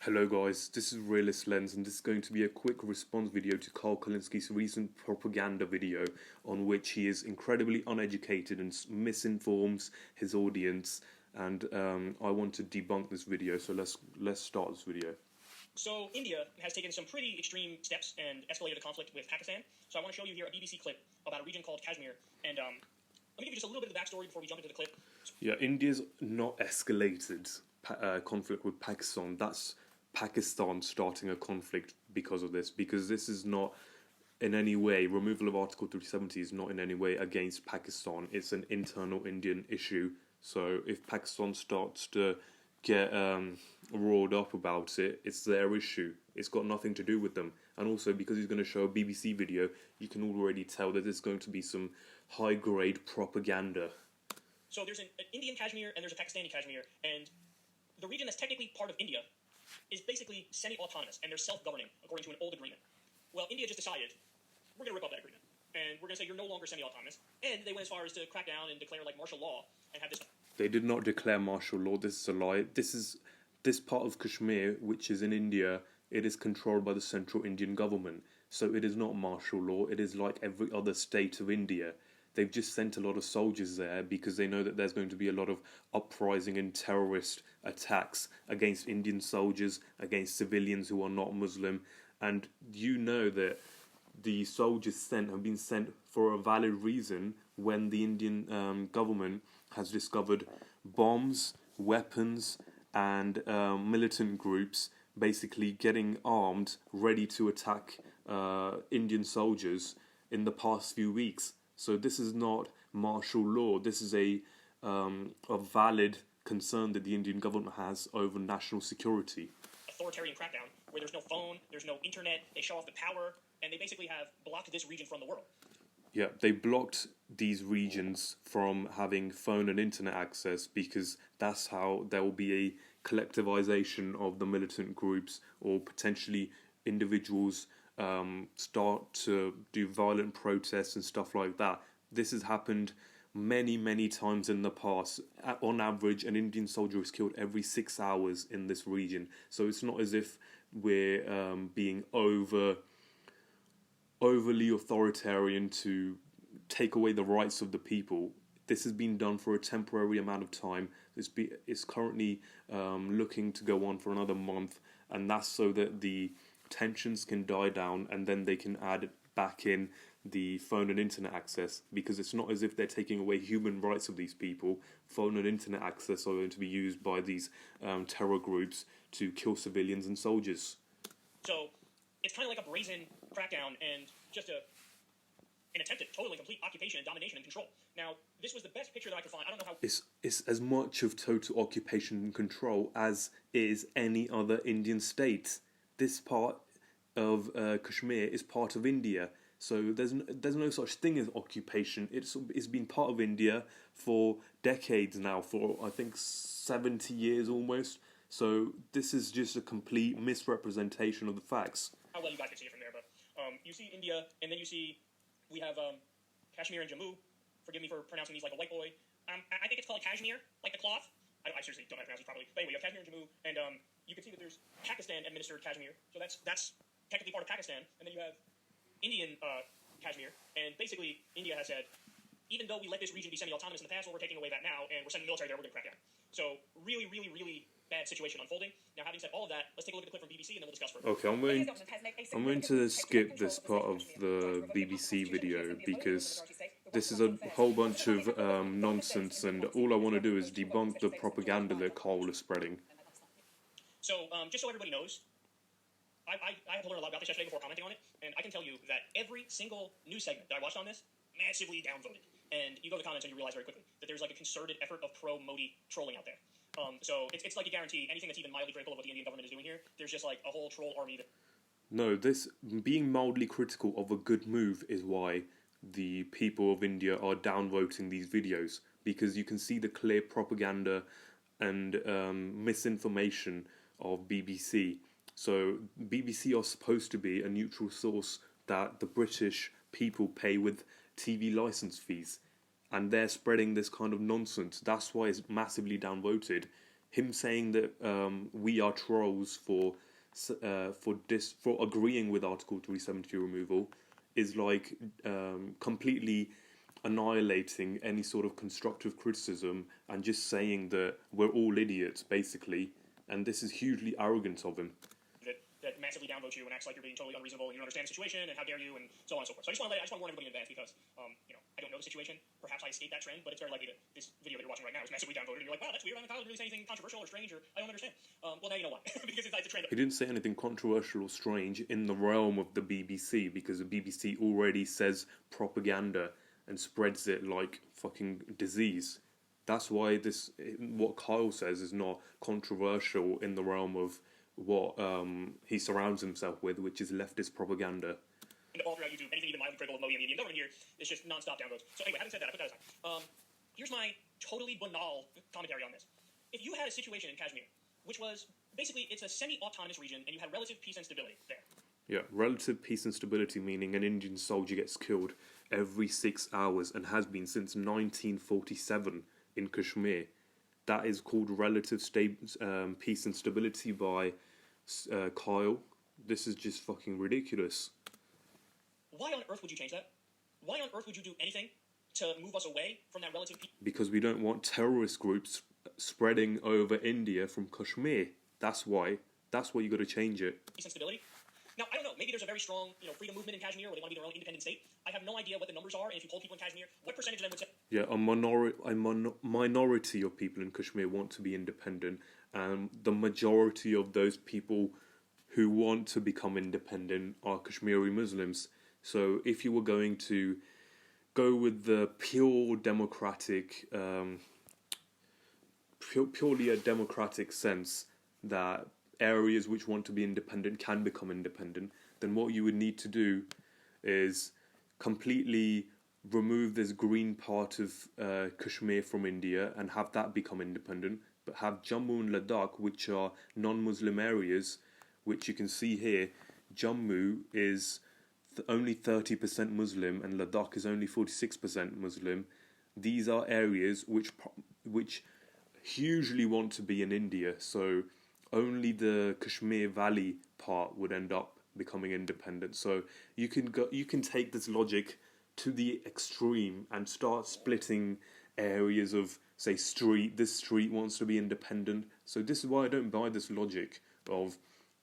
Hello guys, this is Realist Lens and this is going to be a quick response video to Kulinski's recent propaganda video on which he is incredibly uneducated and misinforms his audience, and I want to debunk this video, so let's start this video. So India has taken some pretty extreme steps and escalated the conflict with Pakistan. So I want to show you here a BBC clip about a region called Kashmir, and let me give you just a little bit of the backstory before we jump into the clip. Yeah, India's not escalated conflict with Pakistan. That's Pakistan starting a conflict because of this, because this is not in any way, removal of Article 370 is not in any way against Pakistan. It's an internal Indian issue. So if Pakistan starts to get roared up about it, it's their issue. It's got nothing to do with them. And also, because he's going to show a BBC video, you can already tell that there's going to be some high-grade propaganda. So there's an Indian Kashmir and there's a Pakistani Kashmir, and the region that's technically part of India is basically semi-autonomous, and they're self-governing according to an old agreement. Well, India just decided, we're going to rip up that agreement, and we're going to say you're no longer semi-autonomous, and they went as far as to crack down and declare like martial law and have this. They did not declare martial law. This is a lie. This part of Kashmir, which is in India, it is controlled by the central Indian government. So it is not martial law. It is like every other state of India. They've just sent a lot of soldiers there because they know that there's going to be a lot of uprising and terrorist attacks against Indian soldiers, against civilians who are not Muslim. And you know that the soldiers sent have been sent for a valid reason when the Indian government has discovered bombs, weapons, and militant groups basically getting armed, ready to attack Indian soldiers in the past few weeks. So this is not martial law. This is a valid concern that the Indian government has over national security. Authoritarian crackdown where there's no phone, there's no internet, they shut off the power, and they basically have blocked this region from the world. Yeah, they blocked these regions from having phone and internet access because that's how there will be a collectivization of the militant groups, or potentially individuals start to do violent protests and stuff like that. This has happened many times in the past. On average, an Indian soldier is killed every 6 hours in this region. So it's not as if we're being overly authoritarian to take away the rights of the people. This has been done for a temporary amount of time. It's currently looking to go on for another month, and that's so that the tensions can die down and then they can add back in the phone and internet access, because it's not as if they're taking away human rights of these people. Phone and internet access are going to be used by these terror groups to kill civilians and soldiers. So it's kind of like a brazen crackdown and just an attempted totally complete occupation and domination and control. Now, this was the best picture that I could find. I don't know how... It's as much of total occupation and control as is any other Indian state. This part of Kashmir is part of India, so there's no such thing as occupation. It's been part of India for decades now, for I think 70 years almost. So this is just a complete misrepresentation of the facts. How well you guys can see it from there, but you see India, and then you see we have Kashmir and Jammu. Forgive me for pronouncing these like a white boy. I think it's called Kashmir, like the cloth. I seriously don't know how to pronounce it properly. But anyway, you have Kashmir and Jammu, and you can see that there's Pakistan-administered Kashmir, so that's technically part of Pakistan. And then you have Indian Kashmir, and basically India has said, even though we let this region be semi-autonomous in the past, well, we're taking away that now, and we're sending military there, we're going to crack down. So really bad situation unfolding. Now, having said all of that, let's take a look at the clip from BBC, and then we'll discuss further. Okay, I'm going to skip this part of the BBC video because this is a whole bunch of nonsense, and all I want to do is debunk the propaganda that Cole is spreading. So, just so everybody knows, I had to learn a lot about this yesterday before commenting on it, and I can tell you that every single news segment that I watched on this, massively downvoted. And you go to the comments and you realize very quickly that there's like a concerted effort of pro-Modi trolling out there. So it's like a guarantee, anything that's even mildly critical of what the Indian government is doing here, there's just like a whole troll army that... No, this being mildly critical of a good move is why the people of India are downvoting these videos, because you can see the clear propaganda and misinformation of BBC. So BBC are supposed to be a neutral source that the British people pay with TV license fees, and they're spreading this kind of nonsense. That's why it's massively downvoted. him saying that we are trolls for agreeing with Article 370 removal is like completely annihilating any sort of constructive criticism and just saying that we're all idiots, basically. And this is hugely arrogant of him. That massively downvotes you and acts like you're being totally unreasonable and you don't understand the situation and how dare you and so on and so forth. So I just want to warn everybody in advance because, I don't know the situation. Perhaps I escaped that trend, but it's very likely that this video that you're watching right now is massively downvoted and you're like, wow, that's weird. I didn't really say anything controversial or strange or I don't understand. Well, now you know why. Because it's a trend. He didn't say anything controversial or strange in the realm of the BBC because the BBC already says propaganda and spreads it like fucking disease. That's why what Kyle says is not controversial in the realm of what he surrounds himself with, which is leftist propaganda. All throughout YouTube, anything even mildly critical of Modi and the Indian government here is just non-stop downvotes. So anyway, having said that, I put that aside. Here's my totally banal commentary on this. If you had a situation in Kashmir, which was basically it's a semi-autonomous region, and you had relative peace and stability there. Yeah, relative peace and stability meaning an Indian soldier gets killed every 6 hours and has been since 1947 in Kashmir. That is called relative peace and stability by Kyle. This is just fucking ridiculous. Why on earth would you change that? Why on earth would you do anything to move us away from that relative peace? Because we don't want terrorist groups spreading over India from Kashmir. That's why. That's why you got to change it. Peace and stability. Now, I don't know, maybe there's a very strong, freedom movement in Kashmir where they want to be their own independent state. I have no idea what the numbers are, and if you poll people in Kashmir, what percentage of them would say... Yeah, a minority of people in Kashmir want to be independent, and the majority of those people who want to become independent are Kashmiri Muslims. So if you were going to go with the pure democratic, purely a democratic sense that areas which want to be independent can become independent, then what you would need to do is completely remove this green part of Kashmir from India and have that become independent, but have Jammu and Ladakh, which are non-Muslim areas, which you can see here. Jammu is only 30% Muslim and Ladakh is only 46% Muslim. These are areas which hugely want to be in India, so only the Kashmir Valley part would end up becoming independent. So you can take this logic to the extreme and start splitting areas of, say, this street wants to be independent. So this is why I don't buy this logic of,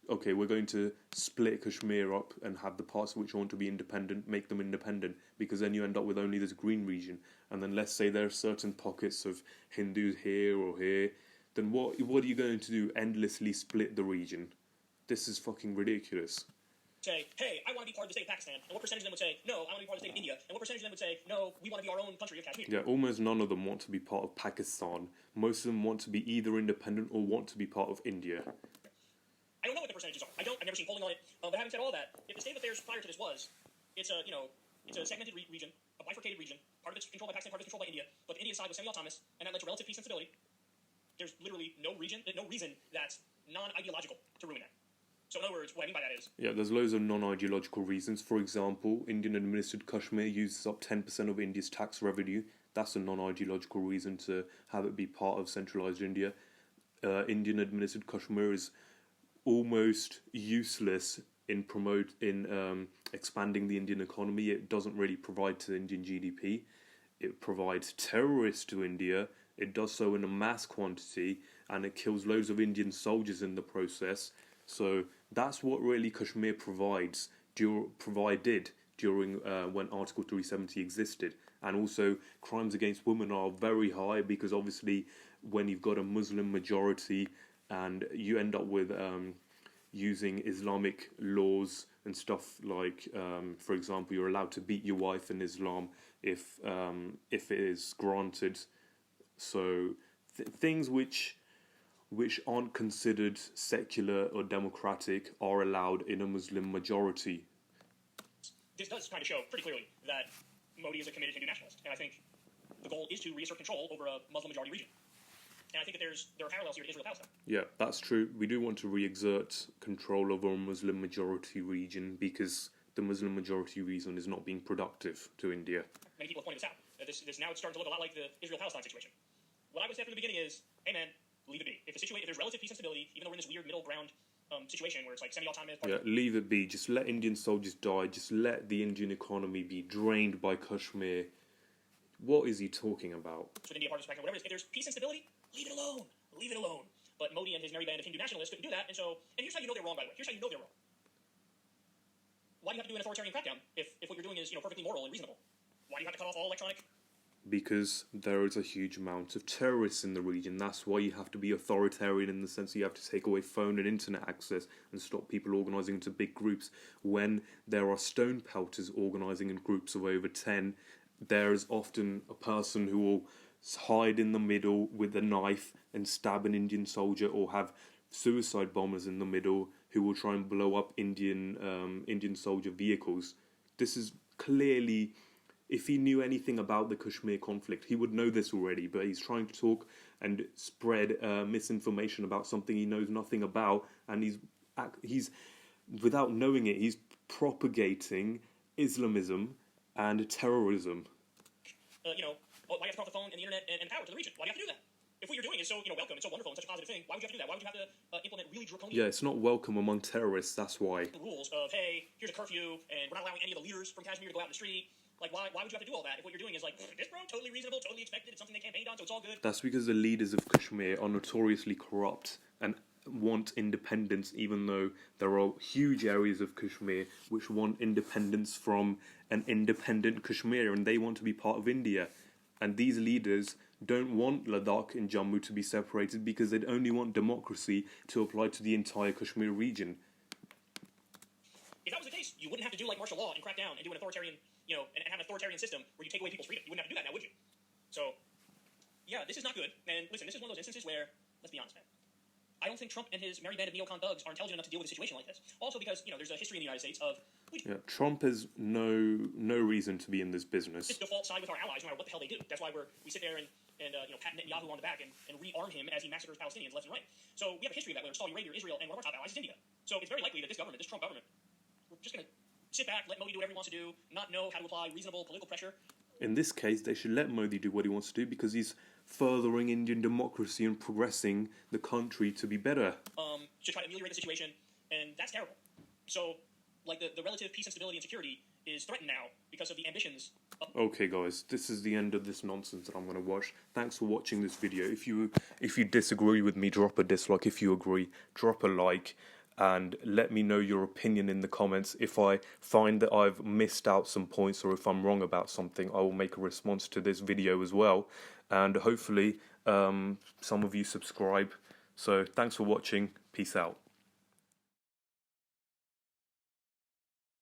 okay, we're going to split Kashmir up and have the parts which want to be independent, make them independent, because then you end up with only this green region. And then let's say there are certain pockets of Hindus here or here, then what are you going to do? Endlessly split the region? This is fucking ridiculous. Say, hey, I want to be part of the state of Pakistan. And what percentage of them would say, no, I want to be part of the state of India? And what percentage of them would say, no, we want to be our own country of Kashmir? Yeah, almost none of them want to be part of Pakistan. Most of them want to be either independent or want to be part of India. I don't know what the percentages are. I've never seen polling on it. But having said all that, if the state of affairs prior to this was, it's a segmented region, a bifurcated region. Part of it's controlled by Pakistan, part of it's controlled by India. But the Indian side was semi-autonomous, and that led to relative peace and stability. There's literally no reason that's non-ideological to ruin that. So in other words, what I mean by that is... Yeah, there's loads of non-ideological reasons. For example, Indian-administered Kashmir uses up 10% of India's tax revenue. That's a non-ideological reason to have it be part of centralised India. Indian-administered Kashmir is almost useless in expanding the Indian economy. It doesn't really provide to Indian GDP. It provides terrorists to India. It does so in a mass quantity, and it kills loads of Indian soldiers in the process. So that's what really Kashmir provided during when Article 370 existed. And also, crimes against women are very high because obviously when you've got a Muslim majority and you end up with using Islamic laws and stuff like, for example, you're allowed to beat your wife in Islam if it is granted. So things which aren't considered secular or democratic are allowed in a Muslim majority. This does kind of show pretty clearly that Modi is a committed Hindu nationalist, and I think the goal is to reassert control over a Muslim majority region. And I think that there are parallels here to Israel-Palestine. Yeah, that's true. We do want to re-exert control over a Muslim majority region because the Muslim majority region is not being productive to India. Many people have pointed this out. This now it's starting to look a lot like the Israel-Palestine situation. What I would say from the beginning is, hey man, leave it be. If there's relative peace and stability, even though we're in this weird middle ground situation where it's like semi-autonomous. Yeah, leave it be. Just let Indian soldiers die. Just let the Indian economy be drained by Kashmir. What is he talking about? With India, part of the spectrum, whatever it is. If there's peace and stability, leave it alone. Leave it alone. But Modi and his merry band of Hindu nationalists couldn't do that, and here's how you know they're wrong, by the way. Here's how you know they're wrong. Why do you have to do an authoritarian crackdown if what you're doing is, perfectly moral and reasonable? Why do you have to cut off all electronic? Because there is a huge amount of terrorists in the region. That's why you have to be authoritarian in the sense you have to take away phone and internet access and stop people organising into big groups. When there are stone pelters organising in groups of over 10, there is often a person who will hide in the middle with a knife and stab an Indian soldier, or have suicide bombers in the middle who will try and blow up Indian soldier vehicles. This is clearly, if he knew anything about the Kashmir conflict, he would know this already, but he's trying to talk and spread misinformation about something he knows nothing about, and he's without knowing it, he's propagating Islamism and terrorism. Why do you have to cut off the phone and the internet and power to the region? Why do you have to do that? If what you're doing is so, welcome and so wonderful and such a positive thing, why would you have to do that? Why would you have to implement really draconian... Yeah, it's not welcome among terrorists, that's why. ...rules of, hey, here's a curfew, and we're not allowing any of the leaders from Kashmir to go out in the street. Like, why would you have to do all that if what you're doing is like, this, bro, totally reasonable, totally expected, it's something they campaigned on, so it's all good? That's because the leaders of Kashmir are notoriously corrupt and want independence, even though there are huge areas of Kashmir which want independence from an independent Kashmir, and they want to be part of India. And these leaders don't want Ladakh and Jammu to be separated because they'd only want democracy to apply to the entire Kashmir region. If that was the case, you wouldn't have to do like martial law and crack down and do an authoritarian, and have an authoritarian system where you take away people's freedom. You wouldn't have to do that now, would you? So, yeah, this is not good. And listen, this is one of those instances where, let's be honest, man, I don't think Trump and his merry band of neocon thugs are intelligent enough to deal with a situation like this. Also because, there's a history in the United States of... Trump has no reason to be in this business. Just default side with our allies, no matter what the hell they do. That's why we sit there and pat Netanyahu on the back and rearm him as he massacres Palestinians left and right. So we have a history of that, whether it's Saudi Arabia or Israel, and one of our top allies is India. So it's very likely that this Trump government, we're just going to sit back, let Modi do whatever he wants to do, not know how to apply reasonable political pressure. In this case, they should let Modi do what he wants to do because he's furthering Indian democracy and progressing the country to be better. To try to ameliorate the situation, and that's terrible. So, like, the relative peace and stability and security is threatened now because of the ambitions of... Okay, guys, this is the end of this nonsense that I'm going to watch. Thanks for watching this video. If you disagree with me, drop a dislike. If you agree, drop a like. And let me know your opinion in the comments. If I find that I've missed out some points or if I'm wrong about something, I will make a response to this video as well. And hopefully some of you subscribe. So thanks for watching. Peace out.